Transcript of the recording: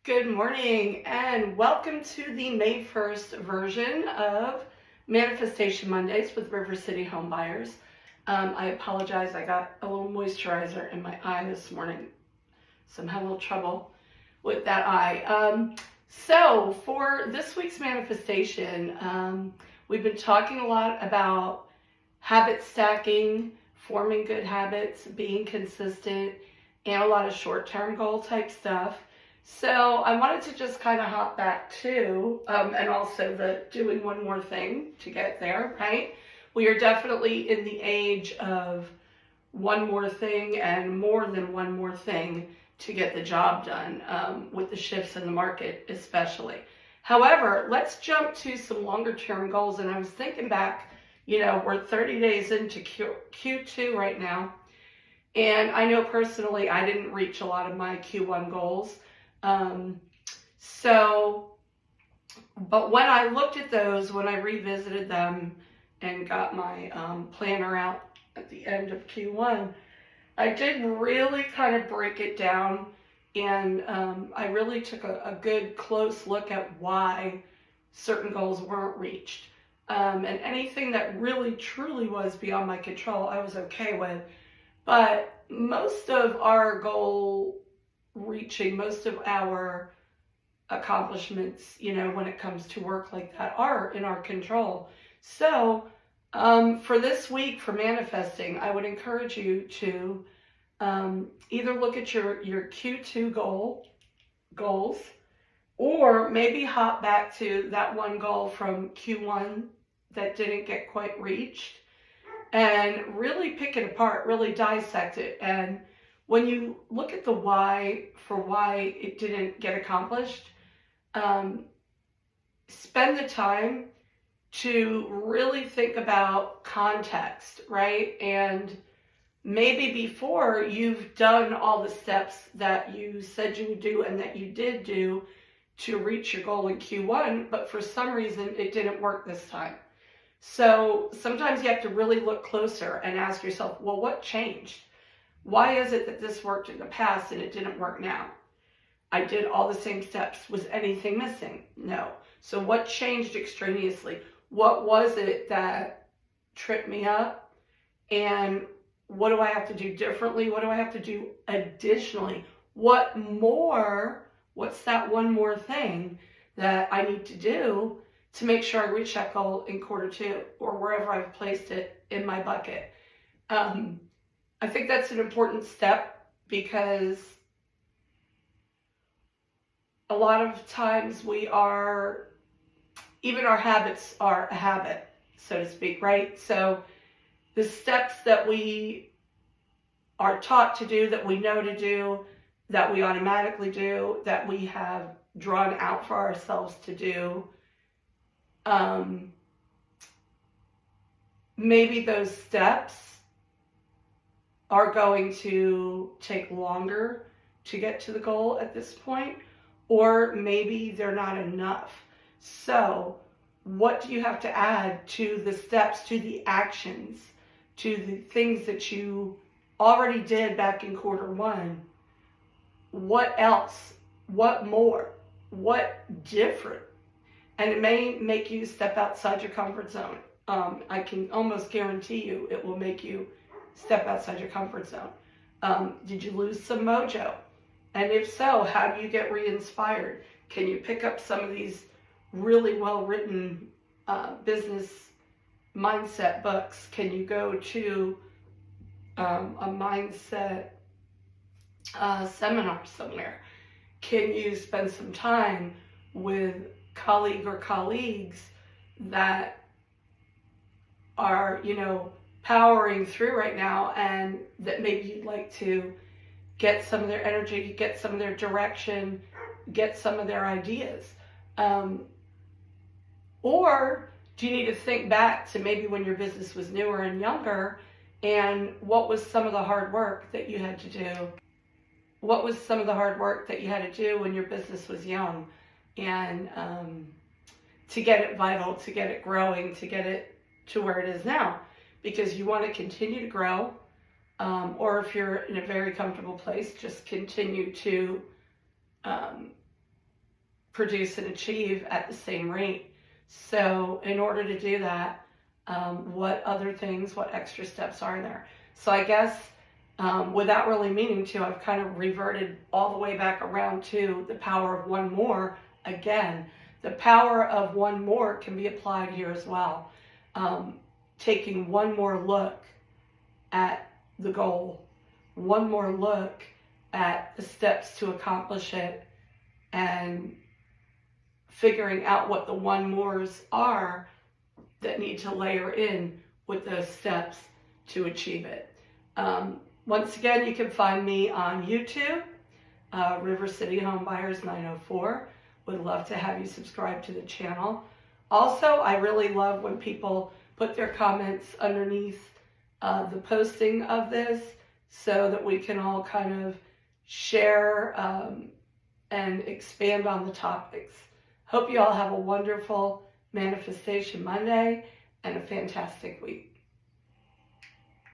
Good morning and welcome to the May 1st version of Manifestation Mondays with River City Home Buyers. I apologize, I got a little moisturizer in my eye this morning, so I'm having a little trouble with that eye. So for this week's manifestation, we've been talking a lot about habit stacking, forming good habits, being consistent, and a lot of short-term goal type stuff. So I wanted to just kind of hop back to, and also the doing one more thing to get there, right? We are definitely in the age of one more thing and more than one more thing to get the job done, with the shifts in the market especially. However, let's jump to some longer term goals. And I was thinking back, we're 30 days into Q2 right now. And I know personally I didn't reach a lot of my Q1 goals. But when I looked at those, when I revisited them and got my planner out at the end of Q1, I did really kind of break it down, and I really took a good close look at why certain goals weren't reached. And anything that really truly was beyond my control, I was okay with. But most of our goal reaching, most of our accomplishments, when it comes to work like that, are in our control. So for this week, for manifesting, I would encourage you to either look at your Q2 goals, or maybe hop back to that one goal from Q1 that didn't get quite reached, and really pick it apart, really dissect it. And when you look at the why for why it didn't get accomplished, spend the time to really think about context, right? And maybe before you've done all the steps that you said you would do and that you did do to reach your goal in Q1, but for some reason it didn't work this time. So sometimes you have to really look closer and ask yourself, well, what changed? Why is it that this worked in the past and it didn't work now? I did all the same steps. Was anything missing? No. So what changed extraneously? What was it that tripped me up? And what do I have to do differently? What do I have to do additionally? What's that one more thing that I need to do to make sure I reach that goal in Q2 or wherever I've placed it in my bucket? I think that's an important step, because a lot of times even our habits are a habit, so to speak, right? So the steps that we are taught to do, that we know to do, that we automatically do, that we have drawn out for ourselves to do, maybe those steps are going to take longer to get to the goal at this point, or maybe they're not enough. So what do you have to add to the steps, to the actions, to the things that you already did back in Q1? What else? What more? What different? And it may make you step outside your comfort zone. I can almost guarantee you it will make you step outside your comfort zone. Did you lose some mojo? And if so, how do you get re-inspired? Can you pick up some of these really well-written business mindset books? Can you go to a mindset seminar somewhere? Can you spend some time with colleague or colleagues that are, powering through right now, and that maybe you'd like to get some of their energy, get some of their direction, get some of their ideas? Or do you need to think back to maybe when your business was newer and younger, and what was some of the hard work that you had to do? What was some of the hard work that you had to do when your business was young, and to get it vital, to get it growing, to get it to where it is now? Because you want to continue to grow, or if you're in a very comfortable place, just continue to produce and achieve at the same rate. So in order to do that, what other things, what extra steps are there? So I guess without really meaning to, I've kind of reverted all the way back around to the power of one more again. The power of one more can be applied here as well. Taking one more look at the goal, one more look at the steps to accomplish it, and figuring out what the one mores are that need to layer in with those steps to achieve it. Once again, you can find me on YouTube, River City Homebuyers 904. Would love to have you subscribe to the channel. Also, I really love when people put their comments underneath the posting of this so that we can all kind of share and expand on the topics. Hope you all have a wonderful Manifestation Monday and a fantastic week.